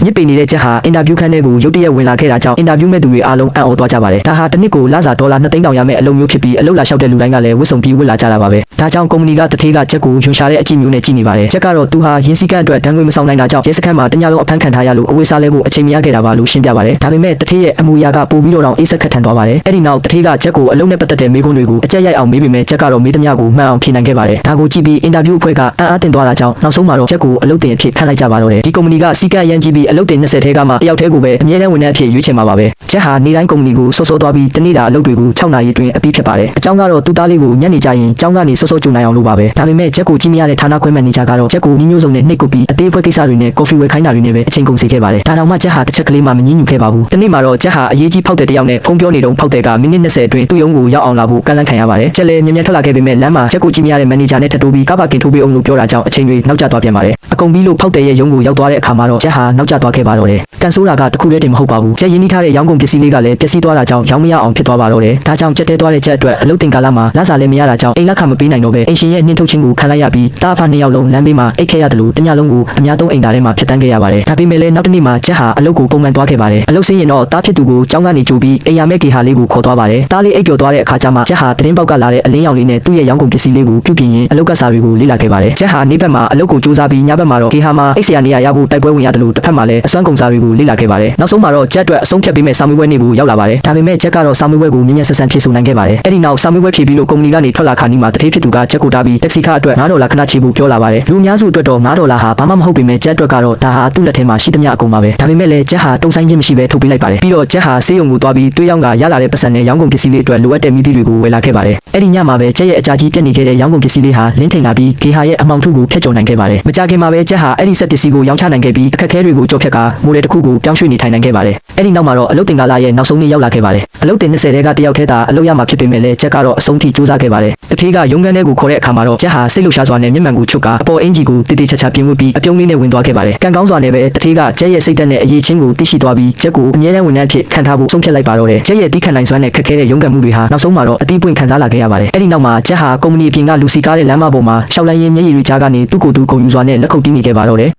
ညစ်ပေနေတဲ့ချက်ဟာအင်တာဗျူးခန်းထဲကိုရုတ်တရက်ဝင်လာခဲ့တာကြောင့်အင်တာဗျူးမဲ့သူတွေအားလုံးအံ့ဩသွားကြပါတယ်ဒါဟာတစ်နှစ်ကိုလစာဒေါ်လာ2သိန်းတောင်ရမယ့်အလုပ်မျိုးဖြစ်ပြီးအလုပ်လာလျှောက်တဲ့လူတိုင်းကလည်းဝတ်စုံပြီးဝတ်လာကြတာပါပဲဒါကြောင့်ကုမ္ပဏီကတထေးကချက်ကိုယွန်ရှာတဲ့အကြည့်မျိုးနဲ့ကြည့်နေပါတယ်ချက်ကတော့သူဟာရင်းစည်းကမ်းအတွက်တန်းငွေမဆောင်နိုင်တာကြောင့်ရဲစခန်းမှာတညလုံးအဖမ်းခံထားရလို့အဝေးစားလဲဖို့အချိန်မရခဲ့တာပါလို့ရှင်းပြပါတယ်ဒါပေမဲ့တထေးရဲ့အမူအရာကပိုပြီးတော့အေးဆက်ခတ်ထန်သွားပါတယ်အဲ့ဒီနောက်တထေးကချက်ကိုအလုပ်နဲ့ပတ်သက်တဲ့မေးခွန်းတွေကိုအကြက်ရိုက်အောင်မေးပေမဲ့ချက်ကတော့မေးသမျှကိုမှန်အောင်ဖြေနိုင်ခဲ့ပါတယ်ဒါကိုကြည့်ပြီးအင်တာဗျူးအဖွဲ့ကအံ့အားသင့်သွားတာကြောင့်နောက်ဆုံးမှာတော့ချက်ကိုအလုပ်တင်အဖြစ်ခန့်လိုက်ကြပါတော့တယ်ဒီကုမ္ပဏီကစီကံရန်ကြည့်ပြီးအလုပ်တင်20ထဲကမှတယောက်တည်းကိုပဲအမြဲတမ်းဝန်ထမ်းအဖြစ်ရွေးချယ်မှာပါပဲချက်ဟာနေတိုင်းကုမ္ပဏီကိုစောစောသွားပြီးတနေ့တာအလုပ်တွေကို6နာရီအတွင်းအပြီးဖြစ်ပါတယ်အကြောင်းကတော့သူ့သားလေးကိုညနေကျရင်ကျောင်းကနေစောစောကြိုနိုင်အောင်လုပ်ပါပဲဒါပေမဲ့ချက်ကိုကြည့်မရတဲ့ဌာနခွဲမန်နေဂျာကတော့ချက်ကိုနှီးမျိုးစုံနဲ့နှိပ်ကုပ်ပြီးအသေးအဖွဲကိစ္စတွေနဲ့ကော်ဖီဝယ်ခိုင်းတာတွေနဲ့ပဲအချိန်ကုန်စေခဲ့ပါတယ်ဒါတောင်မှချက်ဟာတစ်ချက်ကလေးမှမငြင်းညူခဲ့ပါဘူးတနေ့မှာတော့ချက်ဟာအရေးကြီးဖောက်တဲ့တယောက်နဲ့ဖုန်းပြောနေတုန်းဖောက်တဲ့ကမိနစ်20အတွင်းသူ့ရုံးကိုရောက်အောင်လာဖို့ကန့်လန့်ခံရပါတယ်ချက်လည်းမြင်မြန်ထွက်လာခဲ့ပေမဲ့လမ်းမှာချက်ကိုကြည့်မရတဲ့မန်နေဂျာနဲ့ထပ်တိုးပြီးကားပါကင်ထိုးပေးအောင်လို့ပြောတာကြောင့်အချိန်တွေနောက်ကျသွားပြန်ပါတယ်အကုန်ပြီးလို့ဖောက်တဲ့ရဲ့ရုံးကိုရောက်သွားတဲ့အခါမှာတော့ချက်ဟာနောက်ကျသွားခဲ့ပါတော့တယ်ကန်ဆိုးတာကတခုတည်းတင်မဟုတ်ပါဘူးချက်ရင်းနှီးထားတဲ့ရောင်းကုန်ပစ္စည်းလေးကလည်းပျက်စီးသွားတာကြောင့်ရောင်းမရအောင်ဖြစ်သွားပါတော့တယ်ဒါကြောင့်ချက်တဲသွားတဲ့ချက်အတွက်အလုပ်တင်ကာလမှာလစာလည်းမရတာကြောင့်အိမ်လက်ခမပေးနိုင်တော့ပဲအိမ်ရှင်ရဲ့နှင်းထုတ်ခြင်းကိုခံလိုက်ရပြီးတားဖာ2ယောက်လုံးလမ်းဘေးမှာအိတ်ခဲ့ရတယ်လို့တညလုံးကိုအများဆုံးအိမ်သားထဲမှာဖြစ်တန်းခဲ့ရပါတယ်ဒါပေမဲ့လည်းနောက်တစ်နေ့မှာချက်ဟာအလုပ်ကိုပုံမှန်သွားခဲ့ပါတယ်အလုပ်ဆင်းရင်တော့တားဖြစ်သူကိုကျောင်းကနေကြိုပြီးအိမ်ရမဲ့ကေဟာလေးကိုခေါ်သွားပါတယ်တားလေးအိတ်ပျော်သွားတဲ့အခါကျမှချက်ဟာသတင်းပေါက်ကလာတဲ့အလင်းရောင်လေးနဲ့သူ့ရဲ့ရောင်းကုန်ပစ္စည်းလေးကိုပြုပြင်ရင်အလုပ်ကစားတွေကိုလေ့လာခဲ့ပါတယ်ချက်ဟာနေ့ဘက်မှာအလုပ်ကိုစူးစမ်းပြီးညဘက်မှာတော့ကေဟာမှာအိတ်ဆရာနေရာရဖို့တိုက်ပွဲဝင်ရတယ်လို့တစ်ဖက်မှာလည်းအစွမ်းကုန်စားတွေကိုလေ့လာခဲ့ပါတယ်နောက်ဆုံးမှာတော့ချက်အတွက်အဆုံးဖြတ်ပေးမဲ့စာမေးပွဲနေ့ကိုရောက်လာပါတယ်ဒါပေမဲ့ချက်ကတော့စာမေးပွဲကိုမြင်မြန်ဆန်ဆန်ဖြေဆိုနိုင်ခဲ့ပါတယ်အဲ့ဒီနောက်စာမေးပွဲဖြေပြီးလို့ကုမ္ပဏီကနေထွက်လာခါနီးမှာတထေးဖြစ်သူကချက်ကိုတားပြီးတက်ဆီကားအတွက်$9ခဏချေဖို့ပြောလာပါတယ်လူအများစုအတွက်တော့$9ဟာဘာမှမဟုတ်ပေမဲ့ချက်အတွက်ကတော့ဒါဟာသူ့လက်ထဲမှာရှိသမျှအကုန်ပါပဲဒါပေမဲ့လည်းချက်ဟာတုံဆိုင်ခြင်းမရှိဘဲထုတ်ပေးလိုက်ပါတယ်ပြီးတော့ချက်ဟာဆေးရုံကိုသွားပြီးတွေးရောက်ကရလာတဲ့ပတ်စံနဲ့ရောင်းကုန်ပစ္စည်းလေးအတွက်လိုအပ်တဲ့မိသီးတွေကိုဝယ်လာခဲ့ပါတယ်အဲ့ဒီညမှာပဲချက်ရဲ့အကြာကြီးပြက်နေခဲ့တဲ့ရောင်းကုန်ပစ္စည်းလေးဟာလင်းထိန်လာပြီးကေဟာရဲ့အမောင်ထုကိုဖျက်ကျော်နိုင်ခဲ့ပါတယ်မကြခင်မှာပဲချက်ဟာအဲ့ဒီဆက်ပစ္စည်းကိုရောင်းချနိုင်ခဲ့ပြီးအခက်အခဲတွေကိုကြော်ဖြတ်ကာမိုးတယ်တစ်ခုကိုပြောင်းရွှေ့နေထိုင်နိုင်ခဲ့ပါတယ်အဲ့ဒီနောက်မှာတော့အလုပ်တင်ကာလရဲ့နောက်ဆုံးနေ့ရောက်လာခဲ့ပါတယ်အလုပ်တင်20တဲကတယောက်ထဲသာအလုပ်ရမှာဖြစ်ပေမဲ့လည်းချက်ကတော့အဆုံးထိစူးစမ်းခဲ့ပါတယ်တထေးကရုံးခန်းထဲကိုခေါ်တဲ့အခါမှာတော့ချက်ဟာစိတ်လှုပ်ရှားစွာနဲ့မျက်မှန်ကိုချုပ်ကာအပေါ်အင်ဂျီကိုတေးသေးချာချာပြင်ဝတ်ပြီးအပြုံးလေးနဲ့ဝင်သွားခဲ့ပါတယ်ကံကောင်းစွာနဲ့ပဲတထေးကချက်ရဲ့စိတ်ဓာတ်နဲ့အရေးချင်းကိုသိရှိသွားပြီးချက်ကိုအမြဲတမ်းဝန်ထမ်းအဖြစ်ခံထားဖို့ဆုံးဖြတ်လိုက်ပါတော့တယ်ချက်ရဲ့တီးခံနိုင်စွမ်းနဲ့ခက်ခဲတဲ့ရုံးကန်မှုတွေဟာနောက်ဆုံးမှာတော့အတိအပွင့်ခံစားလာခဲ့ရပါတယ်အဲ့ဒီနောက်မှာချက်ဟာကုမ္ပဏီအပြင်ကလူစီကားတဲ့လမ်းမပေါ်မှာရှောက်လန်းရင်းမျက်ရည်တွေကြားကနေသူ့ကိုယ်သူဂုဏ်ယူစွာနဲ့လက်ခုပ်တီးနေခဲ့ပါတော့တယ်